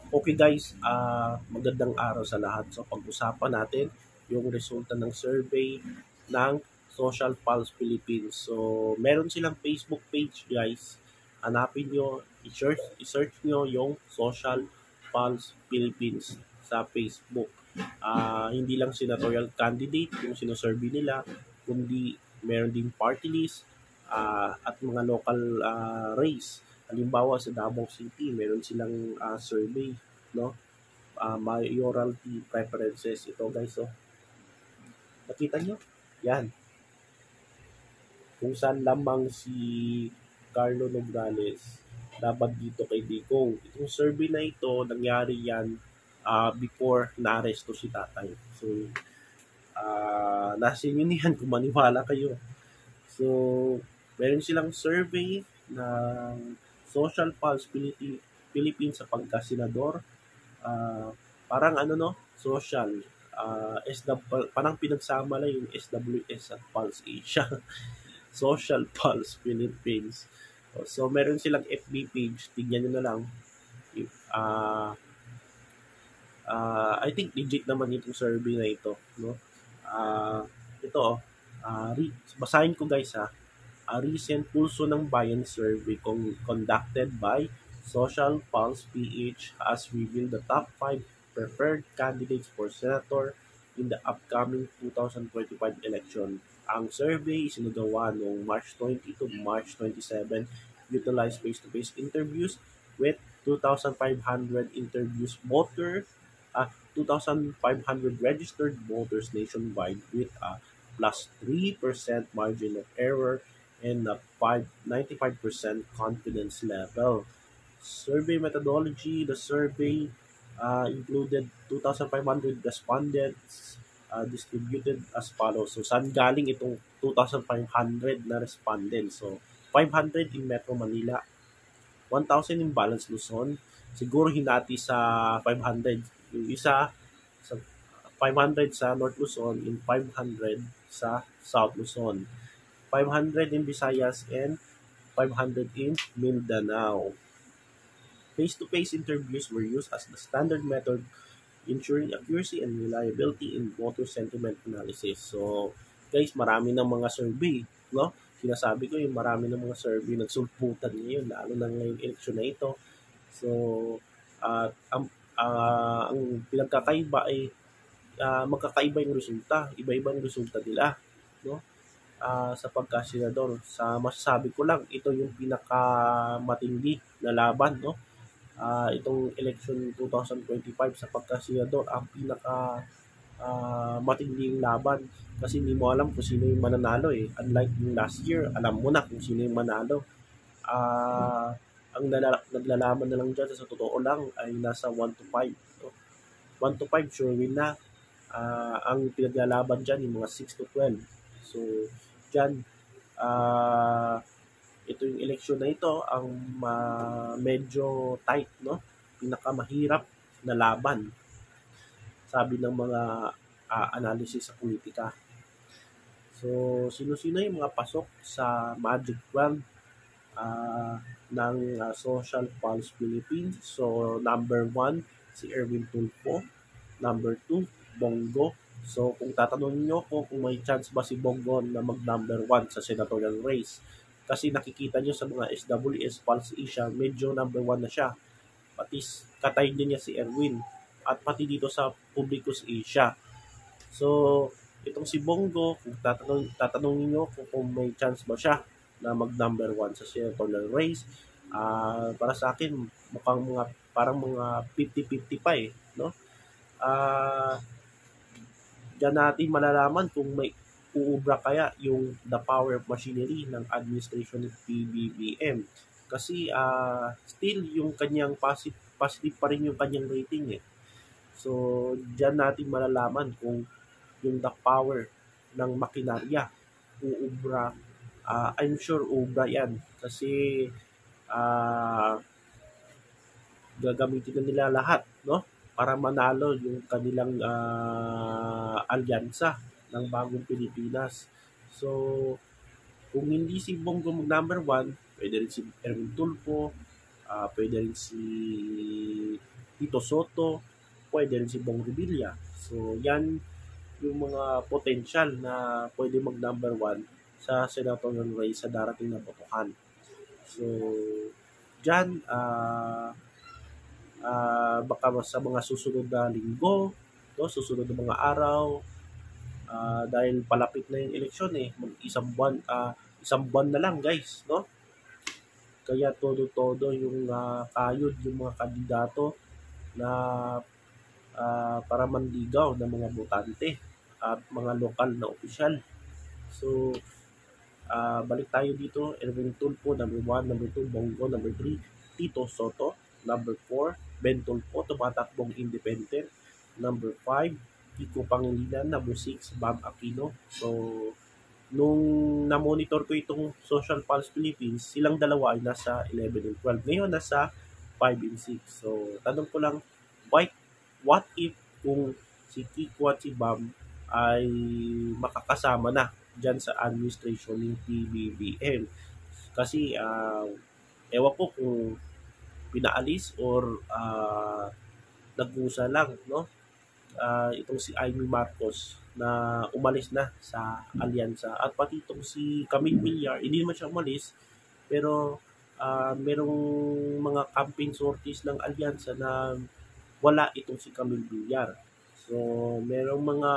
Okay guys, magandang araw sa lahat. So pag-usapan natin yung resulta ng survey ng Social Pulse Philippines. So meron silang Facebook page guys. Hanapin nyo, i-search nyo yung Social Pulse Philippines sa Facebook. Hindi lang senatorial candidate yung sinosurvey nila, kundi meron din party list at mga local race. Halimbawa sa Davao City, meron silang survey, no? Mayoralty preferences. Ito guys, oh. Nakita nyo? Yan. Kung saan lamang si Carlo Nograles dapat dito kay Digong. Itong survey na ito, nangyari yan before na-aresto si tatay. So, nasa inyo niyan kung maniwala kayo. So, meron silang survey ng Social Pulse Philippines sa pagka-senador. Ah, parang ano no, social. Parang pinagsama lang yung SWS at Pulse Asia. Social Pulse Philippines. So, meron silang FB page. Tignan nyo na lang. If, I think legit naman itong survey na ito. No? Ito, basahin ko guys ha. A recent Pulso ng Bayan survey conducted by Social Pulse PH has revealed the top 5 preferred candidates for senator in the upcoming 2025 election. Ang survey isinagawa noong March 20 to March 27, utilized face-to-face interviews with 2,500 interviews voter, 2,500 registered voters nationwide with a plus 3% margin of error and a 95% confidence level. Survey methodology, the survey included 2,500 respondents distributed as follows. So, saan galing itong 2,500 na respondents? So, 500 in Metro Manila, 1,000 in Balance Luzon, siguro hinati sa 500. Yung isa sa 500 sa North Luzon and 500 sa South Luzon. 500 in Visayas and 500 in Mindanao. Face-to-face interviews were used as the standard method ensuring accuracy and reliability in voter sentiment analysis. So, guys, marami ng mga survey, no? Sinasabi ko yung marami ng mga survey nagsulputan ngayon, lalo na ngayong eleksyon na ito. So, ang pinagkakaiba ay magkakaiba yung resulta. Iba-ibang resulta nila, no? Sa pagkasenador. Sa masasabi ko lang, ito yung pinakamatindi na laban, no? Itong election 2025 sa pagkasenador, ang pinaka matinding laban kasi hindi mo alam kung sino yung mananalo eh. Unlike yung last year, alam mo na kung sino yung manalo. Ang naglalaman na lang dyan sa totoo lang ay nasa 1 to 5. No? 1 to 5 sure win na. Ang pinaglalaban dyan yung mga 6 to 12. So, dyan, ito yung eleksyon na ito ang medyo tight, no? Pinakamahirap na laban, sabi ng mga analysis sa politika. So, sino-sino yung mga pasok sa Magic 12 ng Social Pulse Philippines? So, number 1, si Erwin Tulfo. Number 2, Bongo. So, kung tatanungin nyo kung may chance ba si Bongo na mag-number 1 sa senatorial race, kasi nakikita nyo sa mga SWS Pulse Asia, medyo number 1 na siya. Pati katay din niya si Erwin at pati dito sa Publicus Asia. So, itong si Bongo, kung tatanungin nyo kung may chance ba siya na mag-number 1 sa senatorial race, para sa akin, mukhang parang mga 50-50 pa eh, no? Diyan natin malalaman kung may uubra kaya yung the power of machinery ng administration ng PBBM. Kasi still yung kanyang positive pa rin yung kanyang rating eh. So, diyan natin malalaman kung yung the power ng makinarya uubra. I'm sure uubra yan. Kasi gagamitin na nila lahat, no? Para manalo yung kanilang alyansa ng bagong Pilipinas. So, kung hindi si Bongo number 1, pwede rin si Erwin Tulfo, pwede rin si Tito Soto, pwede rin si Bong Revilla. So, yan yung mga potential na pwede mag number one sa senatorial race sa darating na botohan. So, dyan, baka sa mga susunod na linggo, no, susunod na mga araw, dahil palapit na yung eleksyon eh, isang buwan na lang guys, no? Kaya todo-todo yung kayod yung mga kandidato na para manligaw ng mga botante at mga lokal na opisyal. So, balik tayo dito. Erwin Tulfo, number 1. Number 2, Bongo. Number 3, Tito Soto. Number 4, Ben Tulfo, tumatakbong independent. Number 5, Kiko Pangilinan. Number 6, Bam Aquino. So, nung na-monitor ko itong Social Pulse Philippines, silang dalawa ay nasa 11 and 12. Ngayon, nasa 5 and 6. So, tanong ko lang, why, what if kung si Kiko at si Bam ay makakasama na dyan sa administration ng PBBM? Kasi, ewan ko kung pinaalis or nag-usa lang, no? Itong si Amy Marcos na umalis na sa alyansa at pati itong si Camille Villar, hindi naman siya umalis pero merong mga campaign sorties ng alyansa na wala itong si Camille Villar. So, merong mga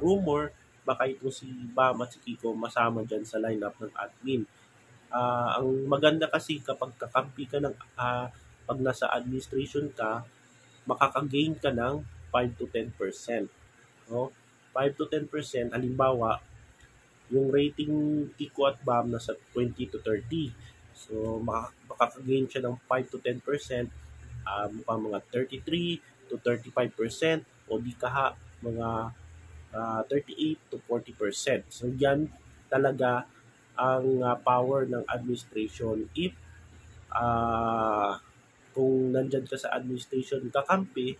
rumor baka itong si Bam at si Kiko masama dyan sa lineup ng admin. Ang maganda kasi kapag kakampi ka ng pag nasa administration ka, makaka-gain ka ng 5 to 10%. No? 5 to 10%, halimbawa, yung rating Kiko at Bam nasa 20 to 30. So, makaka-gain siya ng 5 to 10%, mga 33 to 35%, o di kaha, mga 38 to 40%. So, yan talaga ang power ng administration if kung nandyan ka sa administration kakampi,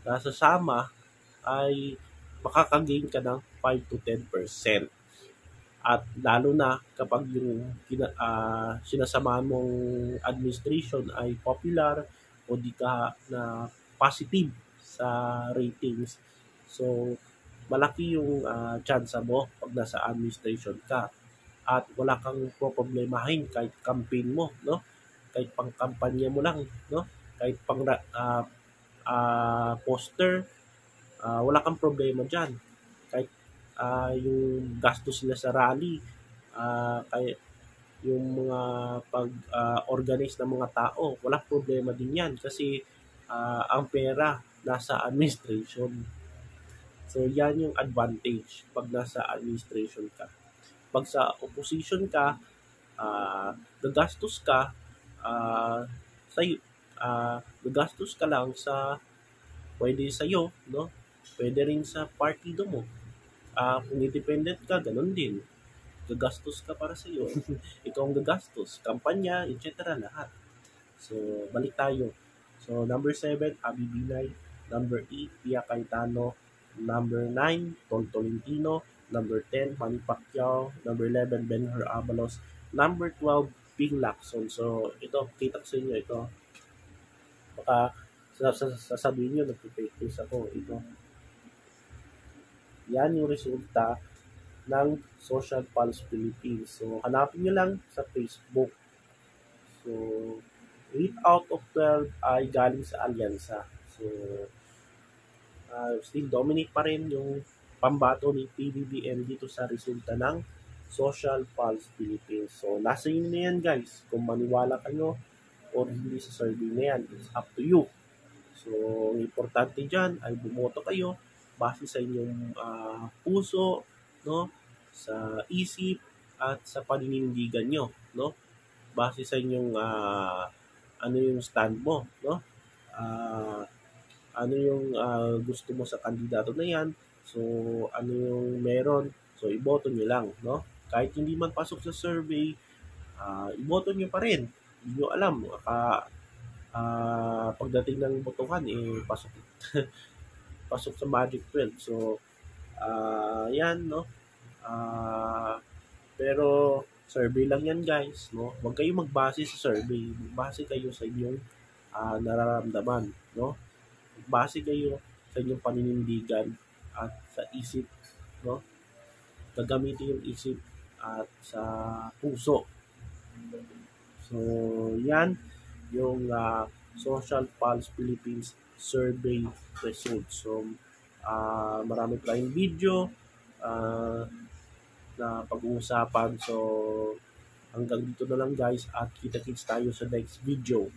nasasama, ay makakagain ka ng 5 to 10%. At lalo na kapag yung sinasama mong administration ay popular o di ka na positive sa ratings. So, malaki yung chance mo pag nasa administration ka. At wala kang problemahin kahit campaign mo, no? Kahit pang kampanya mo lang, no? Kahit pang poster, wala kang problema dyan. Kahit yung gastos nila sa rally, kahit yung mga pag-organize ng mga tao, wala problema din yan kasi ang pera nasa administration. So, yan yung advantage pag nasa administration ka. Pag sa opposition ka, gagastos ka, gagastos ka lang sa pwede sa'yo, no? Pwede rin sa partido mo. Kung independent ka, ganun din. Gagastos ka para sa'yo. Ikaw ang gagastos. Kampanya, etc. lahat. So, balik tayo. So, number 7, Abby Binay. Number 8, Pia Cayetano. Number 9, Tol Tolentino. Number 10, Manny Pacquiao. Number 11, Benhur Abalos. Number 12, Ping Lacson. So, ito, kita ko sa inyo, ito. Baka sasabihin nyo, nag-fake news ako. Ito. Yan yung resulta ng Social Pulse Philippines. So, hanapin nyo lang sa Facebook. So, 8 out of 12 ay galing sa alyansa. So, still dominate pa rin yung pambato ni PBBM dito sa resulta ng Social Pulse Philippines. So, nasa inyo na yan guys. Kung maniwala kayo o hindi sa survey na yan, it's up to you. So, ang importante dyan ay bumoto kayo base sa inyong puso, no? Sa isip at sa paninindigan nyo, no? Base sa inyong ano yung stand mo, no? Ano yung gusto mo sa kandidato na yan. So, ano yung meron. So, iboto nyo lang, no? Kahit hindi man pasok sa survey, iboto nyo pa rin. Hindi nyo alam. Pagdating ng botohan, pasok pasok sa Magic 12. So, yan, no? Pero, survey lang yan, guys, no? Huwag kayong magbase sa survey. Magbase kayo sa inyong nararamdaman, no? Base kayo sa inyong paninindigan at sa isip, no? Gagamitin yung isip at sa puso. So, yan yung Social Pulse Philippines survey results. So, marami tayong video ah, na pag-uusapan. So, hanggang dito na lang guys at kita-kits tayo sa next video.